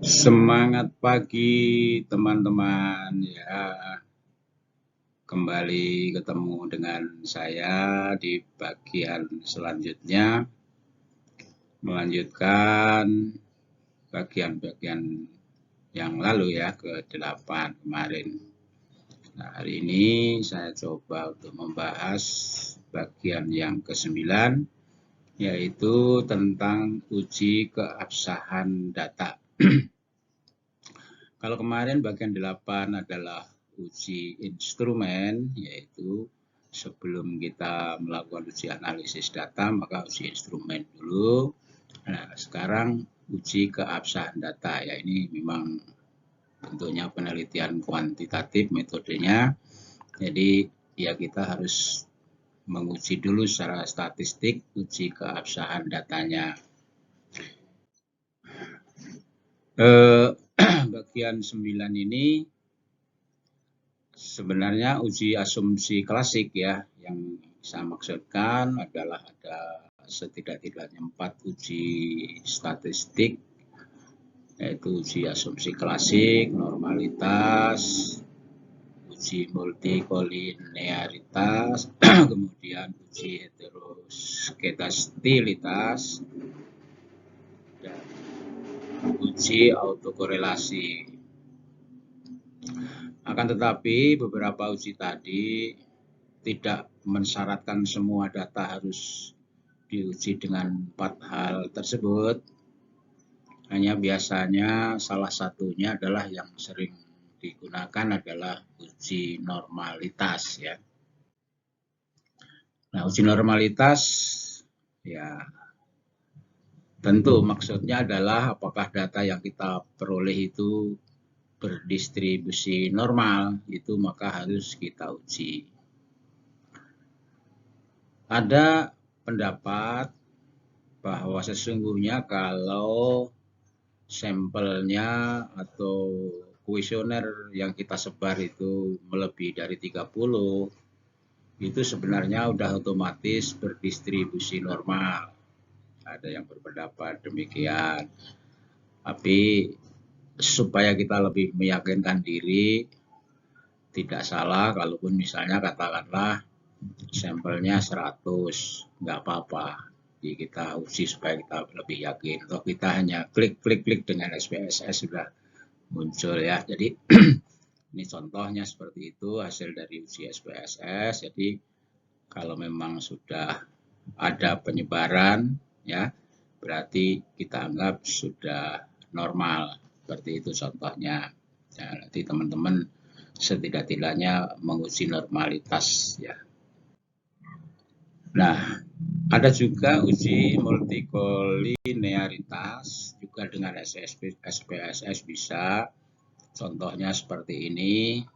Semangat pagi teman-teman ya. Kembali ketemu dengan saya di bagian selanjutnya, melanjutkan bagian-bagian yang lalu ya, ke-8 kemarin. Nah, hari ini saya coba untuk membahas bagian yang ke-9, yaitu tentang uji keabsahan data. Kalau kemarin bagian 8 adalah uji instrumen, yaitu sebelum kita melakukan uji analisis data, maka uji instrumen dulu. Nah, sekarang uji keabsahan data, ya ini memang bentuknya penelitian kuantitatif metodenya. Jadi ya kita harus menguji dulu secara statistik uji keabsahan datanya. Bagian 9 ini sebenarnya uji asumsi klasik ya, yang saya maksudkan adalah ada setidak-tidaknya 4 uji statistik, yaitu uji asumsi klasik, normalitas, uji multikolinearitas, kemudian uji heteroskedastilitas, dan uji autokorelasi. Akan tetapi beberapa uji tadi tidak mensyaratkan semua data harus diuji dengan 4 hal tersebut. Hanya biasanya salah satunya adalah yang sering digunakan adalah uji normalitas ya. Nah, uji normalitas ya tentu maksudnya adalah apakah data yang kita peroleh itu berdistribusi normal, itu maka harus kita uji. Ada pendapat bahwa sesungguhnya kalau sampelnya atau kuesioner yang kita sebar itu melebihi dari 30, itu sebenarnya udah otomatis berdistribusi normal. Ada yang berpendapat demikian. Tapi supaya kita lebih meyakinkan diri, tidak salah kalaupun misalnya katakanlah sampelnya 100, nggak apa-apa. Jadi kita uji supaya kita lebih yakin. Atau kita hanya klik dengan SPSS sudah muncul ya. Jadi ini contohnya seperti itu hasil dari uji SPSS. Jadi kalau memang sudah ada penyebaran ya, berarti kita anggap sudah normal. Seperti itu contohnya. Ya, nanti teman-teman setidak-tidaknya menguji normalitas ya. Nah, ada juga uji multikolinearitas juga dengan SPSS bisa. Contohnya seperti ini.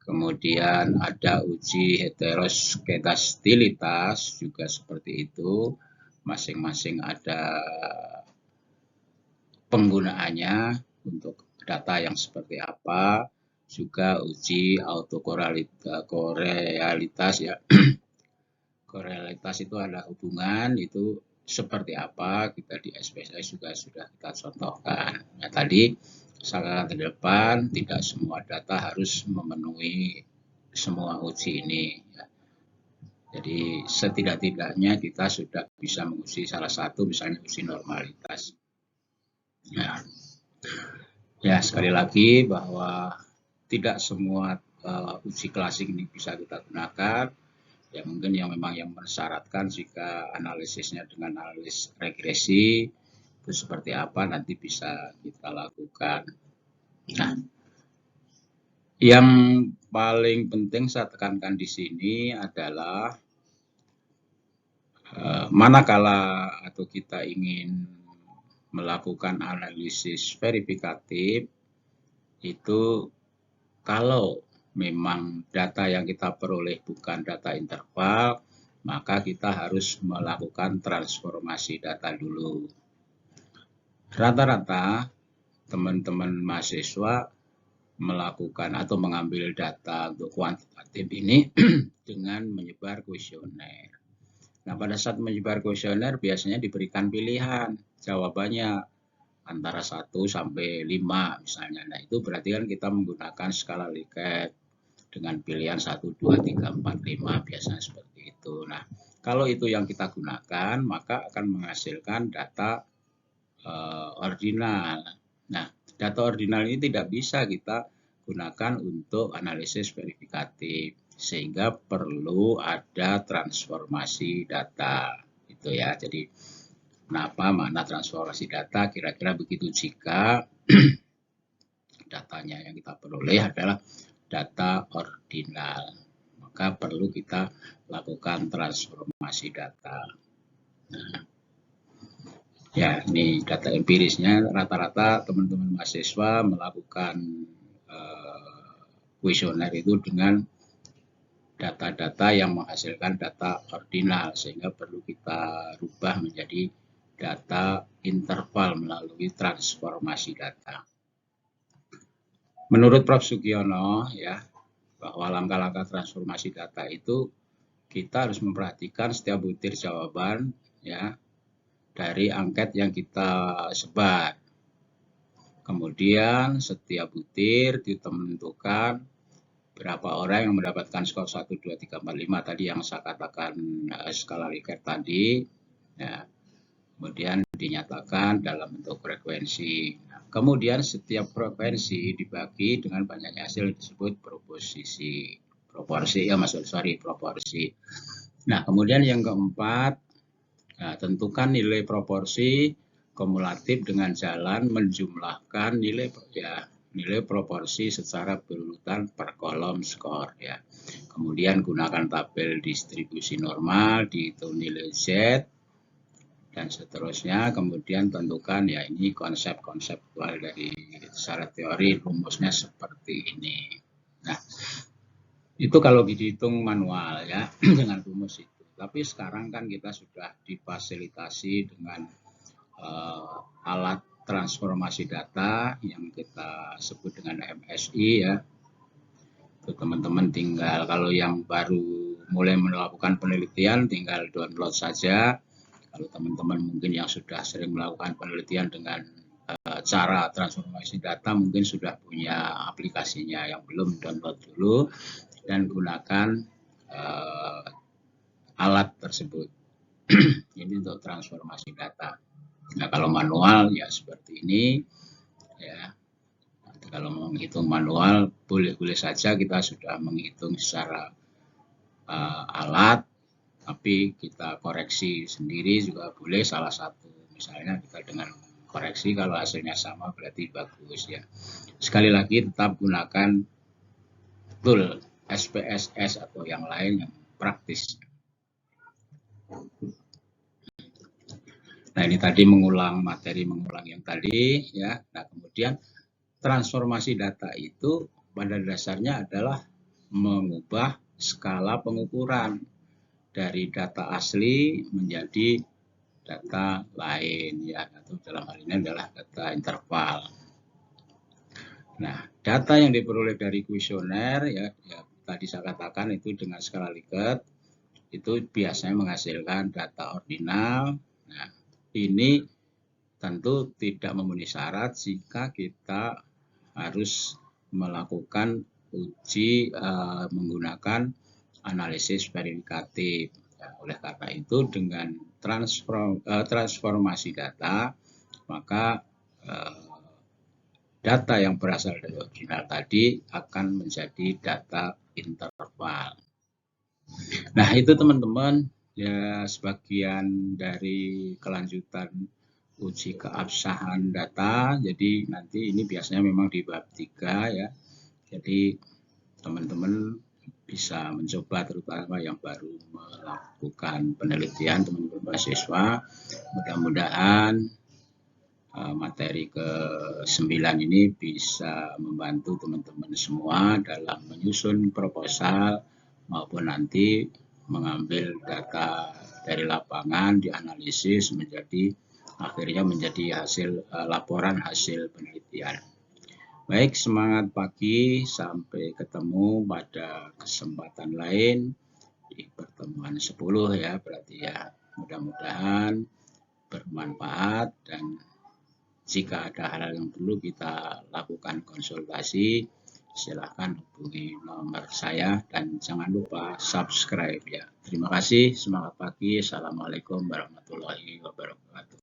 Kemudian ada uji heteroskedastilitas juga seperti itu. Masing-masing ada penggunaannya untuk data yang seperti apa. Juga uji autokorelitas ya. Korelitas itu ada hubungan, itu seperti apa, kita di SPSS juga sudah kita contohkan. Nah, tadi saran ke depan, tidak semua data harus memenuhi semua uji ini. Jadi setidak-tidaknya kita sudah bisa menguji salah satu, misalnya uji normalitas. Ya sekali lagi bahwa tidak semua uji klasik ini bisa kita gunakan. Ya mungkin yang memang yang mensyaratkan jika analisisnya dengan analis regresi itu seperti apa nanti bisa kita lakukan. Nah, yang paling penting saya tekankan di sini adalah manakala atau kita ingin melakukan analisis verifikatif itu kalau memang data yang kita peroleh bukan data interval, maka kita harus melakukan transformasi data dulu. Rata-rata teman-teman mahasiswa melakukan atau mengambil data untuk kuantitatif ini dengan menyebar kuesioner. Nah, pada saat menyebar kuesioner biasanya diberikan pilihan jawabannya antara 1 sampai 5 misalnya. Nah, itu berarti kan kita menggunakan skala Likert dengan pilihan 1, 2, 3, 4, 5 biasanya seperti itu. Nah, kalau itu yang kita gunakan, maka akan menghasilkan data ordinal. Nah, data ordinal ini tidak bisa kita gunakan untuk analisis verifikatif, sehingga perlu ada transformasi data. Itu ya. Jadi, kenapa makna transformasi data? Kira-kira begitu jika datanya yang kita peroleh adalah data ordinal, maka perlu kita lakukan transformasi data. Nah, ya, ini data empirisnya rata-rata teman-teman mahasiswa melakukan kuesioner itu dengan data-data yang menghasilkan data ordinal, sehingga perlu kita rubah menjadi data interval melalui transformasi data. Menurut Prof. Sugiono, ya, bahwa langkah-langkah transformasi data itu kita harus memperhatikan setiap butir jawaban, ya, dari angket yang kita sebar. Kemudian setiap butir kita menentukan berapa orang yang mendapatkan skor 1, 2, 3, 4, 5 tadi yang saya katakan skala Likert tadi. Ya. Kemudian dinyatakan dalam bentuk frekuensi. Nah, kemudian setiap frekuensi dibagi dengan banyaknya hasil disebut proporsi. Nah, kemudian yang keempat, nah, tentukan nilai proporsi kumulatif dengan jalan menjumlahkan nilai proporsi secara berurutan per kolom skor, ya. Kemudian gunakan tabel distribusi normal, dihitung nilai Z dan seterusnya. Kemudian tentukan, ya, ini konsep konseptual dari secara teori, rumusnya seperti ini. Nah, itu kalau dihitung manual, ya, dengan rumus itu. Tapi sekarang kan kita sudah difasilitasi dengan alat transformasi data yang kita sebut dengan MSI, ya. Teman-teman tinggal, kalau yang baru mulai melakukan penelitian tinggal download saja. Kalau teman-teman mungkin yang sudah sering melakukan penelitian dengan cara transformasi data mungkin sudah punya aplikasinya. Yang belum, download dulu dan gunakan alat tersebut. Ini untuk transformasi data. Nah, kalau manual ya seperti ini, ya. Kalau menghitung manual boleh-boleh saja kita sudah menghitung secara alat, tapi kita koreksi sendiri juga boleh. Salah satu misalnya kita dengan koreksi, kalau hasilnya sama berarti bagus, ya. Sekali lagi tetap gunakan tool SPSS atau yang lain yang praktis. Nah, ini tadi mengulang yang tadi, ya. Nah, kemudian transformasi data itu pada dasarnya adalah mengubah skala pengukuran dari data asli menjadi data lain, ya, atau dalam hal ini adalah data interval. Nah, data yang diperoleh dari kuesioner, ya tadi saya katakan itu dengan skala Likert itu biasanya menghasilkan data ordinal. Nah, ini tentu tidak memenuhi syarat jika kita harus melakukan uji menggunakan analisis verifikatif. Ya, oleh karena itu dengan transformasi data, maka data yang berasal dari original tadi akan menjadi data interval. Nah, itu teman-teman, ya, sebagian dari kelanjutan uji keabsahan data. Jadi nanti ini biasanya memang di bab 3, ya. Jadi teman-teman bisa mencoba, terutama yang baru melakukan penelitian, teman-teman mahasiswa. Mudah-mudahan materi ke-9 ini bisa membantu teman-teman semua dalam menyusun proposal maupun nanti mengambil data dari lapangan, dianalisis akhirnya menjadi hasil laporan hasil penelitian. Baik, semangat pagi, sampai ketemu pada kesempatan lain di pertemuan 10, ya, berarti, ya, mudah-mudahan bermanfaat dan jika ada hal yang perlu kita lakukan konsultasi, silahkan hubungi nomor saya dan jangan lupa subscribe ya. Terima kasih, semangat pagi. Assalamualaikum warahmatullahi wabarakatuh.